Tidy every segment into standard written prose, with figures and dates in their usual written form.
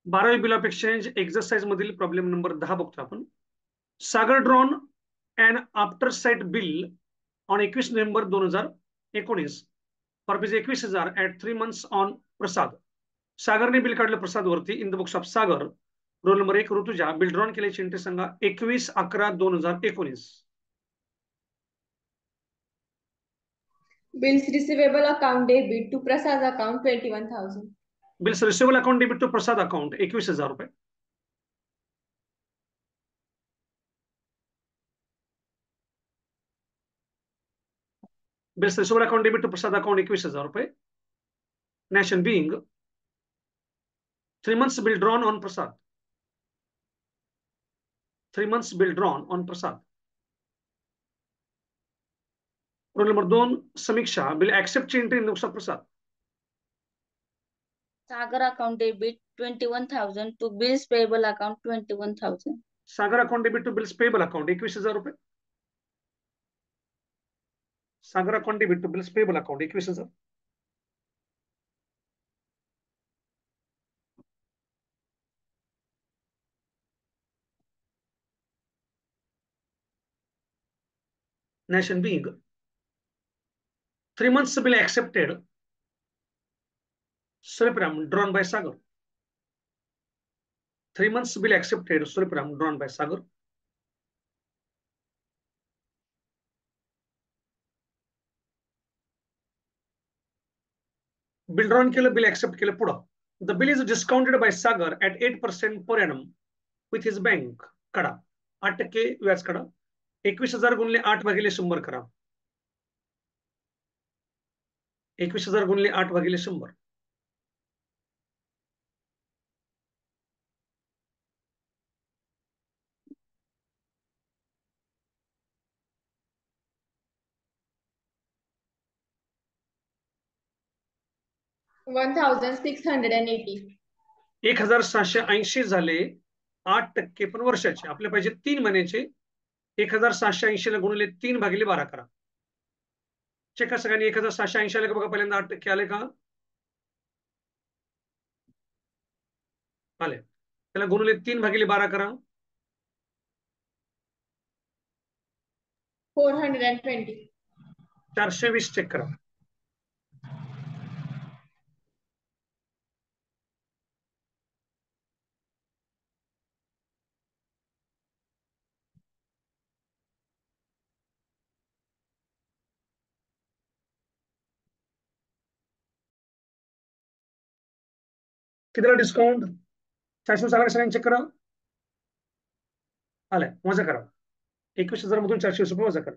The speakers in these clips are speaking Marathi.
12वी बिल ऑफ एक्सचेंज एक्झरसाइज मधील प्रॉब्लेम नंबर 10 बघतो आपण. Sagar drawn and after sight bill on 21 November 2019 for rupees 21,000 at 3 months on Prasad. सागरने बिल काढलं प्रसाद वरती in the books of Sagar. Roll number 1 Rutuja. Bill drawn केल्याची एंट्री सांगा 21/11/2019. Bills receivable account debit to Prasad account 21,000. Bills receivable account debit to Prasad account 21,000 रुपये. Bills receivable account debit to Prasad account 21,000 रुपये. Narration being 3 months bill drawn on Prasad. 3 months bill drawn on Prasad. Roll number 2 Samiksha. Bill ऍक्सेप्टची entry in books of Prasad. Sagar account debit 21,000 to bills payable account 21,000. Sagar account debit to bills payable account 21,000 रुपये. Sagar account debit to bills payable account 21,000. Nation being 3 months bill accepted. Suripram drawn by Sagar. 3 months bill accepted. Suripram drawn by Sagar. Bill drawn केलं, bill accept केलं. पुढं the bill is discounted by Sagar at 8% per annum with his bank. कडा 8% व्याज कडा. 21,000 गुणिले 8 भागिले 100 करा. 21,000 गुणिले 8 भागिले 100. $1,680. 1,780 झाले. 8% पण वर्षाचे. आपल्या पाहिजे 3 महिन्याचे. 1,780 ला गुणिले 3 भागिले 12 करा. चेक करा सगळ्यांनी. 1,780 आले का बघा. पहिल्यांदा 8% आले का? आले. त्याला गुणिले 3 भागिले 12 करा. 420. 420 चेक करा. कितीला डिस्काउंट? 400 आला. सगळ्यांनी चेक करा. आलाय. वजा करा. 21,000 मधून 420 रुपये वजा करा.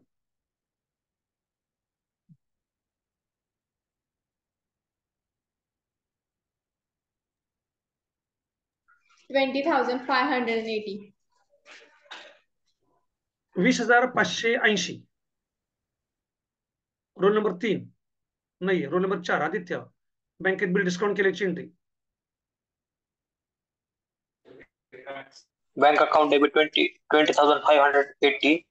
$20,580. 20,580. रोल नंबर 3 नाही. Role number 4 Aditya. बँकेत बिल डिस्काउंट केल्याची entry. Bank account debit 20,580.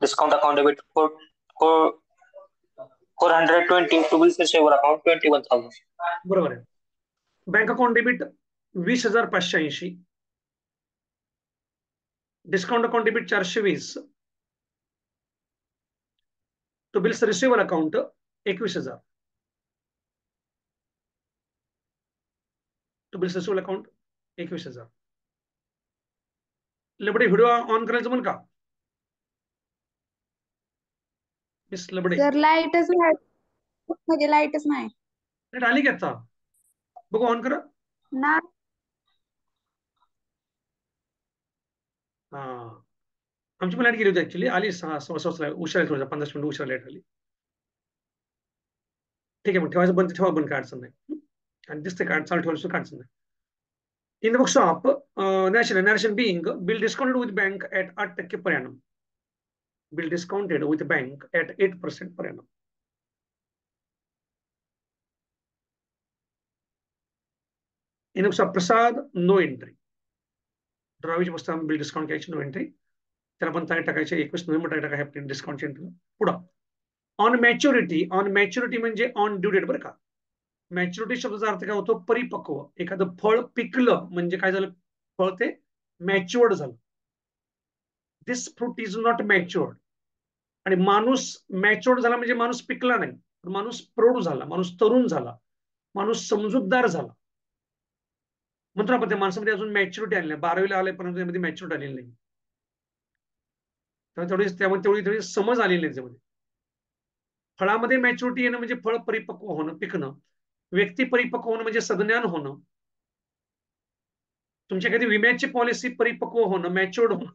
Discount account debit 420 to bills receivable account 21,000. बरोबर आहे. Bank account debit 20,580. Discount account debit 420. To bills receivable account 21,000. To bills receivable account 21,000. लबडे व्हिडिओ ऑन करायचं म्हण का? मिस लबडे. सर लाईटच नाही. म्हणजे लाईटच नाही. लाईट आली की आता? बघू ऑन करा. ना हा आमची पण लाईट गेली होती ऍक्च्युली. आली 6 वाजता. उशिरा थोडं 15 मिनिट उशिरा लाईट आली. ठीक आहे मग ठेवायचं बंद. ठेवा बंद. काय अडचण नाही. आणि दिसते काय चालू ठेवायचं काय अडचण नाही. In the books of National Being, bill discounted with bank at 8% per annum. Bill discounted with bank at 8% per annum. In the books of Prasad, no entry. Drawish पुस्तकात bill discount करायची, no entry. त्याला पण तारीख टाकायची 21 नोव्हेंबर तारीख टाकायची डिस्काउंट एंट्री. पुढं on maturity म्हणजे on due date बरं का. मॅच्युरिटी शब्दाचा अर्थ काय होतो? परिपक्व. एखादं फळ पिकलं म्हणजे काय झालं? फळ ते मॅच्युअर्ड झालं. दिस फ्रूट इज नॉट मॅच्युअर्ड. आणि माणूस मॅच्युअर्ड झाला म्हणजे माणूस पिकला नाही, माणूस प्रौढ झाला, माणूस तरुण झाला, माणूस समजूतदार झाला. म्हणतो आपण त्या माणसामध्ये अजून मॅच्युरिटी आली नाही. 12वीला आले परंतु त्यामध्ये मॅच्युरिटी आलेली नाही. त्यामुळे तेवढी समज आलेली नाही त्यामध्ये. फळामध्ये मॅच्युरिटी येणं म्हणजे फळ परिपक्व होणं, पिकणं. व्यक्ती परिपक्व होणं म्हणजे सज्ञान होणं. तुमच्या एखादी विम्याची पॉलिसी परिपक्व होणं, मॅच्युअर्ड होणं.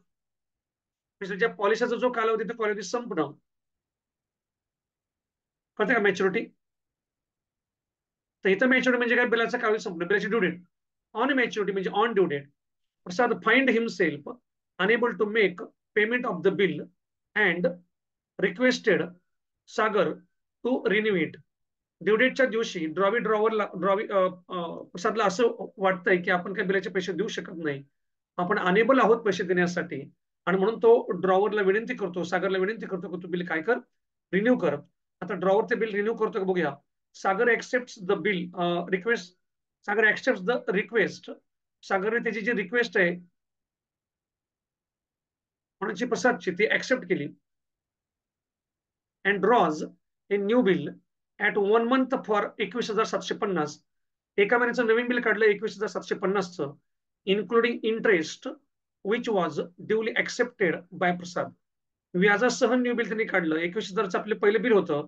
म्हणजे ज्या पॉलिसीचा जो कालावधी तो कालावधी संपणं. कळतं का मॅच्युरिटी? तर इथं मॅच्युरिटी म्हणजे काय? बिलाचा कालावधी संपणं, बिलाची ड्यू डेट. ऑन मॅच्युरिटी म्हणजे on due date. Prasad find himself unable to make payment of the bill and requested Sagar to renew it. Due डेटच्या दिवशी प्रसादला असं वाटतंय की आपण काही बिलाचे पैसे देऊ शकत नाही, आपण अनेबल आहोत पैसे देण्यासाठी, आणि म्हणून तो ड्रॉवरला विनंती करतो, सागरला विनंती करतो की तू बिल काय कर, रिन्यू कर. आता ड्रॉवर ते बिल रिन्यू करतो का बघूया. Sagar accept the bill request. Sagar accept the request. सागरने त्याची जी रिक्वेस्ट आहे कोणाची? प्रसादची. ती एक्सेप्ट केली. And draws a new bill at 1 month for 21,750. एका महिन्याचं नवीन बिल काढलं 21,750चं, including interest which was duly accepted by Prasad. व्याजासह न्यू बिल त्यांनी काढलं. 21,000चं आपलं पहिलं बिल होतं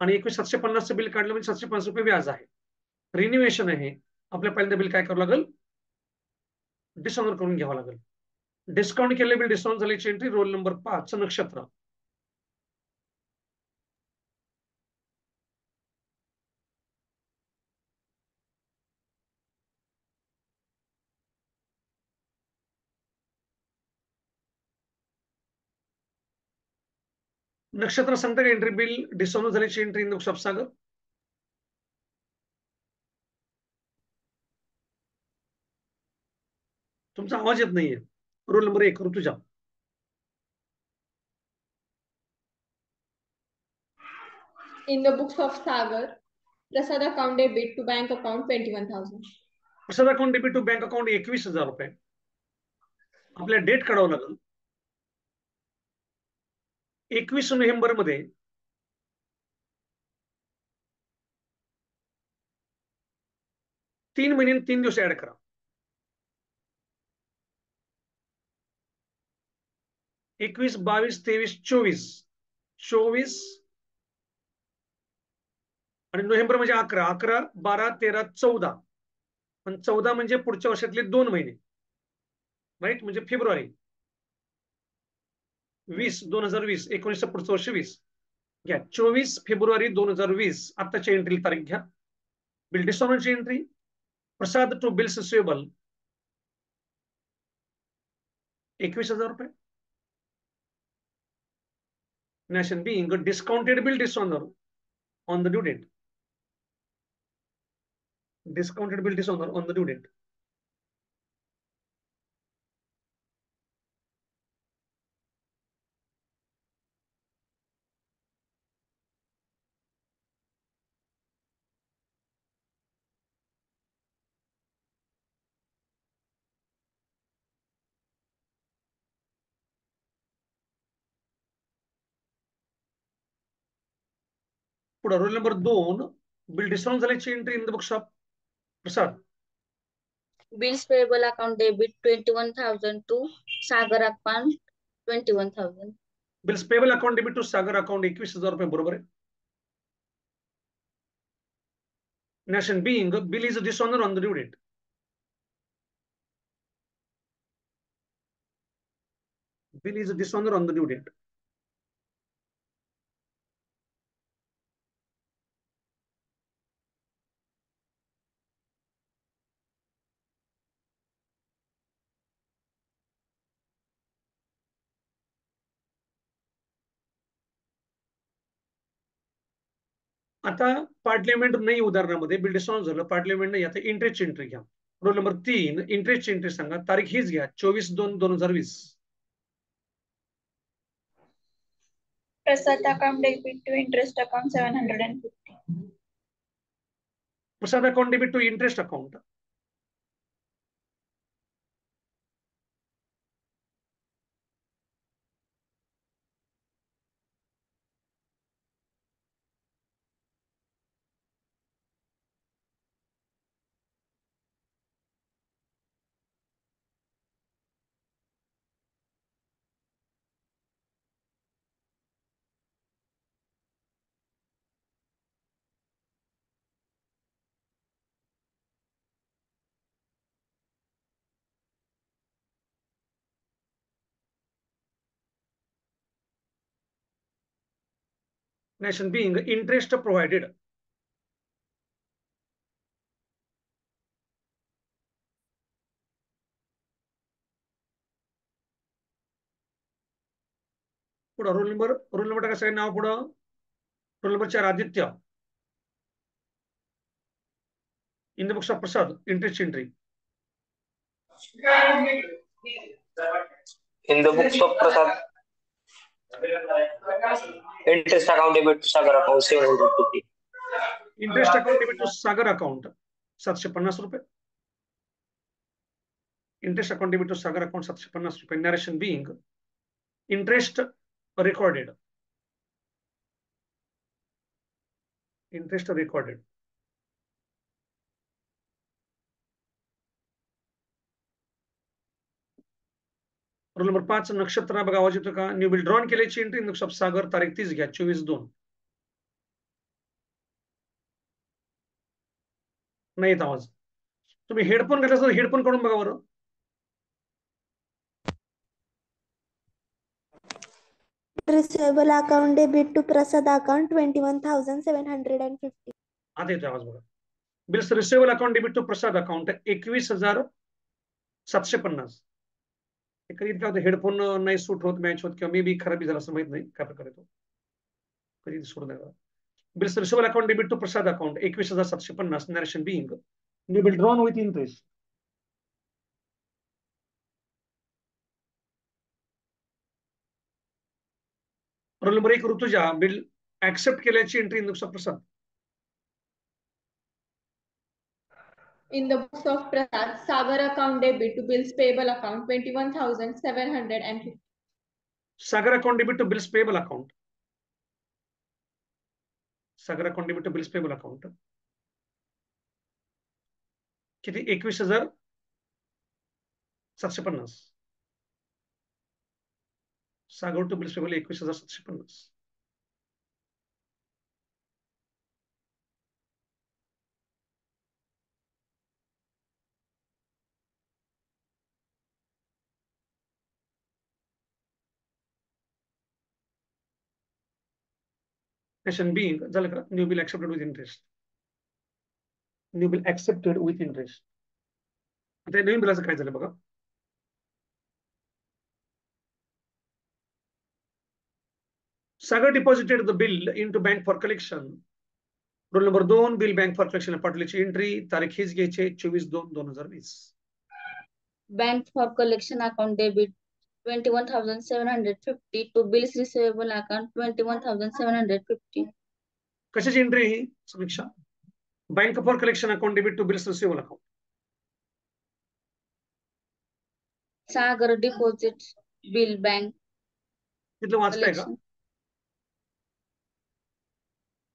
आणि 21,750चं बिल काढलं म्हणजे 750 रुपये व्याज आहे. रिन्युएशन आहे. आपल्या पहिल्यांदा बिल काय करावं लागेल? डिसऑनर करून घ्यावं लागेल. डिस्काउंट केलेलं बिल डिस्काउंट झाल्याची एंट्री रोल नंबर 5 नक्षत्र. नक्षत्र सांगतं का एंट्री बिल डिसऑनर झाल्याची एंट्री इन द सागर? तुमचा आवाज येत नाहीये. Role number 1 Rutuja. In the books of Sagar, Prasad account debit to bank account 21,000. Prasad account debit to bank account 21,000 रुपये. आपल्या डेट काढावं लागेल. 21 नोव्हेंबर मध्ये 3 महिने 3 दिवस ऍड करा. 21, 22, 23, 24. 24 आणि नोव्हेंबर म्हणजे 11, 11, 12, 13, 14. पण 14 म्हणजे पुढच्या वर्षातले 2 महिने, राईट? म्हणजे फेब्रुवारी 20, 2020, 19 पुढचं वर्ष 20 घ्या. 24 फेब्रुवारी 2020 आताच्या एंट्री तारीख घ्या. बिल डिसऑनरची entry. Prasad to bills receivable 21,000 रुपये. Nation being a discounted bill dishonor on the due date. Discounted bill dishonor on the due date. पुढे रोल नंबर 2 बिल डिस्काउंट झाल्याची entry in the books of Prasad. Bills payable account debit 21,000 to Sagar account 21,000. Bills payable account debit to Sagar account 21,000 रुपये. बरोबर आहे. Nation being bill is dishonor on the due date. Bill is dishonor on the due date. आता पार्टलिमेंट नाही उदाहरणामध्ये बिल डिस्काउंट झालं, पार्टलिमेंट नाही. आता इंटरेस्ट एंट्री घ्या. रोल नंबर 3 इंटरेस्ट एंट्री सांगा. तारीख हीच घ्या 24/2/2020. Prasad account debit to interest account 750. Prasad account debit to interest account. Nation being interest provided. पुढं रोल नंबर टाका सगळे नाव पुढं. Role number 4 Aditya. In the books of Prasad, interest entry. In the books of Prasad, interest account debit to Sagar account 750. Interest account debit to Sagar account 750 रुपये. Interest account debit to Sagar account 750 रुपये. Narration being interest recorded. Interest recorded. Role number 5 नक्षत्र बघा आवाज येतो का? न्यू बिल ड्रॉन केल्याची एंट्री इन द सागर तारीख 30 घ्या 24/2. नाही येत आवाज. तुम्ही हेडफोन घातला तर हेडफोन काढून बघा बरं. Receivable account debit to Prasad account 21,750. आता येतो आवाज बघा. Bills receivable account debit to Prasad account 21,750. कधी काय होतं हेडफोन नाही सूट होत मॅच होत किंवा मे बी खराब झाला असं माहित नाही काय प्रकार येतो. कधी सोड नाही. Bills receivable account debit to Prasad account 21,750. Narration being new bill drawn with interest. Roll number 1 Rutuja bill accept केल्याची entry in the Prasad. In the books of Prasad, Sagar account debit to bills payable account 21,750. Sagar account debit to bills payable account. Sagar account debit to bills payable account किती? 21,750. Sagar to bills payable 21,750. Nation being झालं का? New bill accepted with interest. New bill accepted with interest. आता नवीन बिलाचं काय झालं बघा. Sagar deposited the bill into bank for collection. Roll number 2 bill bank for collection पाठवल्याची एंट्री तारीख हीच घ्यायची 24/2/2020. Bank for collection account debit 21,750 to bills receivable account 21,750. कशाची एंट्री ही Samiksha? Bank for collection account debit to bills receivable account. Sagar deposit bill bank तिथलं वाचताय का? collection.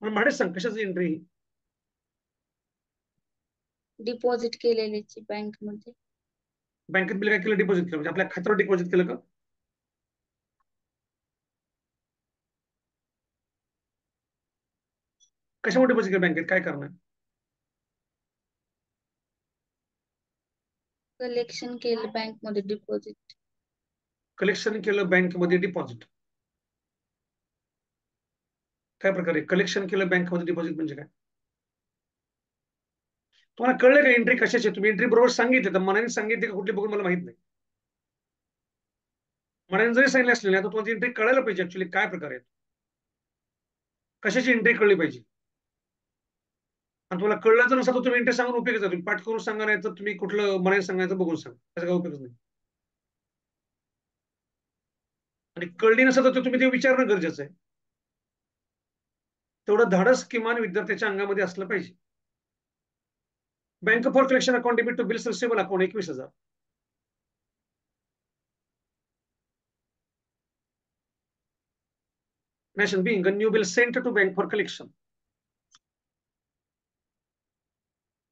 मला माहिती सांग कशाची एंट्री? डिपॉझिट केलेल्याची बँक मध्ये. बँकेत बिल काय केलं? डिपॉझिट केलं म्हणजे आपल्या खात्यावर डिपॉझिट केलं का? कशामुळे डिपॉझिट केलं बँकेत? काय करणार? कलेक्शन केलं बँक मध्ये डिपॉझिट. कलेक्शन केलं बँकेमध्ये डिपॉझिट. काय प्रकारे कलेक्शन केलं बँकेमध्ये डिपॉझिट म्हणजे काय? तुम्हाला कळलं का एंट्री कशाची? तुम्ही एंट्री बरोबर सांगितली तर मनाने सांगितली का कुठली बघून मला माहित नाही. मनाने जरी सांगितलं असले ना तर तुम्हाला एंट्री कळायला पाहिजे ऍक्च्युली काय प्रकार आहे. कशाची एंट्री कळली पाहिजे. आणि तुम्हाला कळलं जर नसतं तर तुम्ही एंट्री सांगून उपयोग तुम्ही पाठ करून सांगा नाही तर तुम्ही कुठलं मनाने सांगायचं बघून सांगा त्याचा काय उपयोग नाही. आणि कळली नसतं तर तुम्ही ते विचारणं गरजेचं आहे. तेवढं धाडस किमान विद्यार्थ्याच्या अंगामध्ये असलं पाहिजे. Bank for collection account debit to bills receivable account 21,000. Nation being a new bill sent to bank for collection.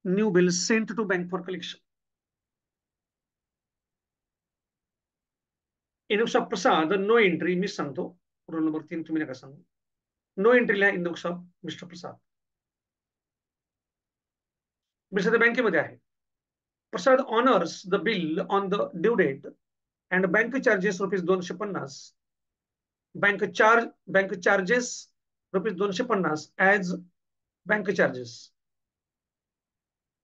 New bill sent to bank for collection. In the book of Prasad, no entry, Miss Santo. Roll number 3 तुम्ही नका सांगू. No entry in the book of Mr. Prasad. Mr. बँकेमध्ये आहे. Prasad honors the bill on the due date and bank charges rupees 250. Bank charges rupees 250 as bank charges.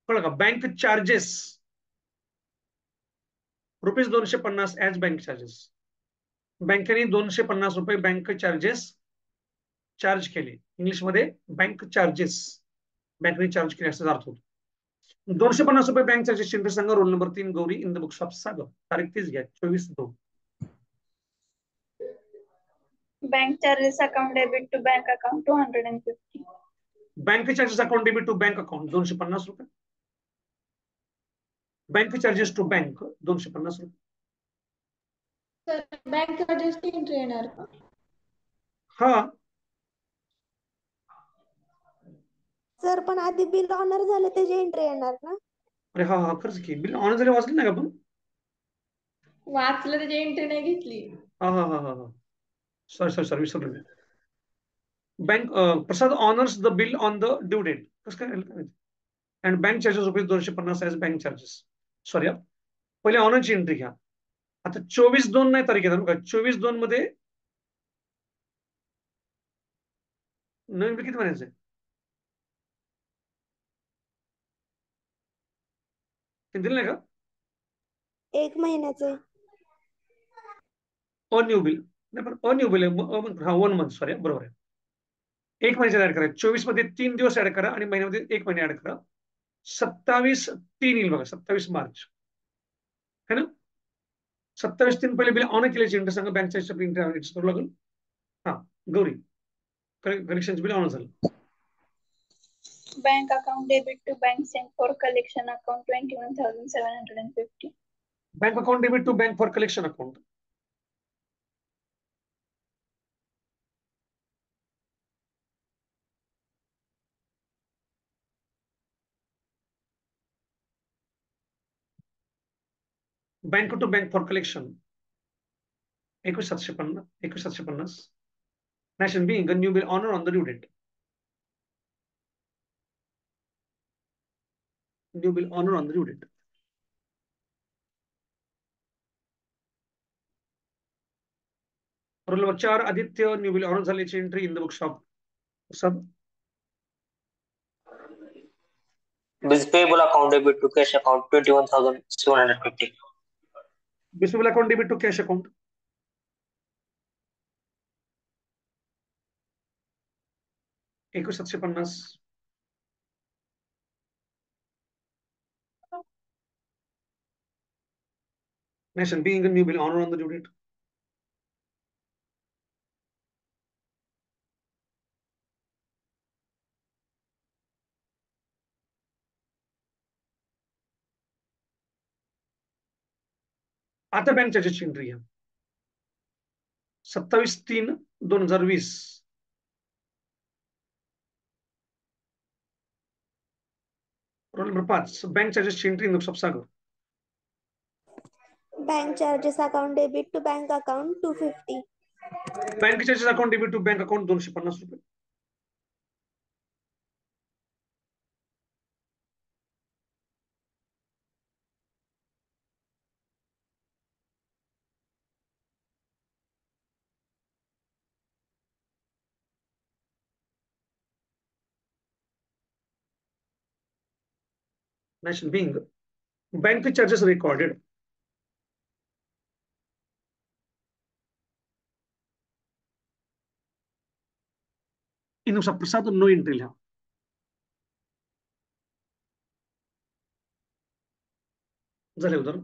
कळलं का? Bank charges rupees 250 as bank charges. बँकेने 250 रुपये बँक चार्जेस चार्ज केले. इंग्लिशमध्ये बँक चार्जेस बँकेने चार्ज केले असा अर्थ होतो. 250 रुपये बँक चार्जेस इंटरेस्ट सांगा. Roll number 3 Gauri in the books of Sagar. तारीख 30 घ्या 24/2. Bank charges account debit to bank account 250. Bank charges account debit to bank account 250 रुपये. बँक चार्जेस टू बँक 250 रुपये. सर बँक चार्जेस एंट्री येणार का? हा सर पण आधी बिल ऑनर झालं त्याची एंट्री येणार ना? अरे हा हा खरंच की बिल ऑन झाले वाचले नाही का आपण? वाचलं त्याची एंट्री नाही घेतली. हा हा हा हा हा सॉरी विसरलो. Bank Prasad honours the bill on the due date. कसं काय? And bank charges rupees 250 as bank charges. Sorry पहिले ऑनरची एंट्री घ्या. आता 24/2 नाही तारीख येतात बघा. 24/2 मध्ये नवीन बिल किती म्हणायचं? ते दिलं नाही का? 1 महिन्याचे. न्यू बिल नाही पण न्यू बिल हा 1 मंथ. सॉरी बरोबर आहे. 1 महिन्याचा ऍड करा. 24 मध्ये 3 दिवस ऍड करा आणि महिन्यामध्ये 1 महिना ऍड करा. 27/3 येईल बघा. 27 मार्च है ना? 27/3 पहिले बिल ऑन केल्याची इंटरेस्ट सांगा. बँक चार्ज इंटरेस्ट करू लागेल. हा गौरी कलेक्शन बिल ऑन झालं. Bank account debit to bank sent for collection account 21,750. Bank account debit to bank for collection account. Bank to bank for collection 21,750. Nation being a new bill honor on the due date. New bill honor on the due date. Roll number 4 Aditya new bill honour झाल्याची entry in the book shop. सब Bills payable account debit to cash account 21,750. Bill account debit to cash account. एकूण 750. Nation being a new bill honor on the due date. आता बँक चार्जेसची एंट्री घ्या. 27/3/2020. रोल नंबर 5 बँक चार्जेसची entry in the Sagar. Bank charges account debit to bank account 250. Bank charges account debit to bank account 250 रुपये. Nation being bank charges recorded. इनुसार प्रसाद नो एंट्री लिहा. झाले उदाहरण.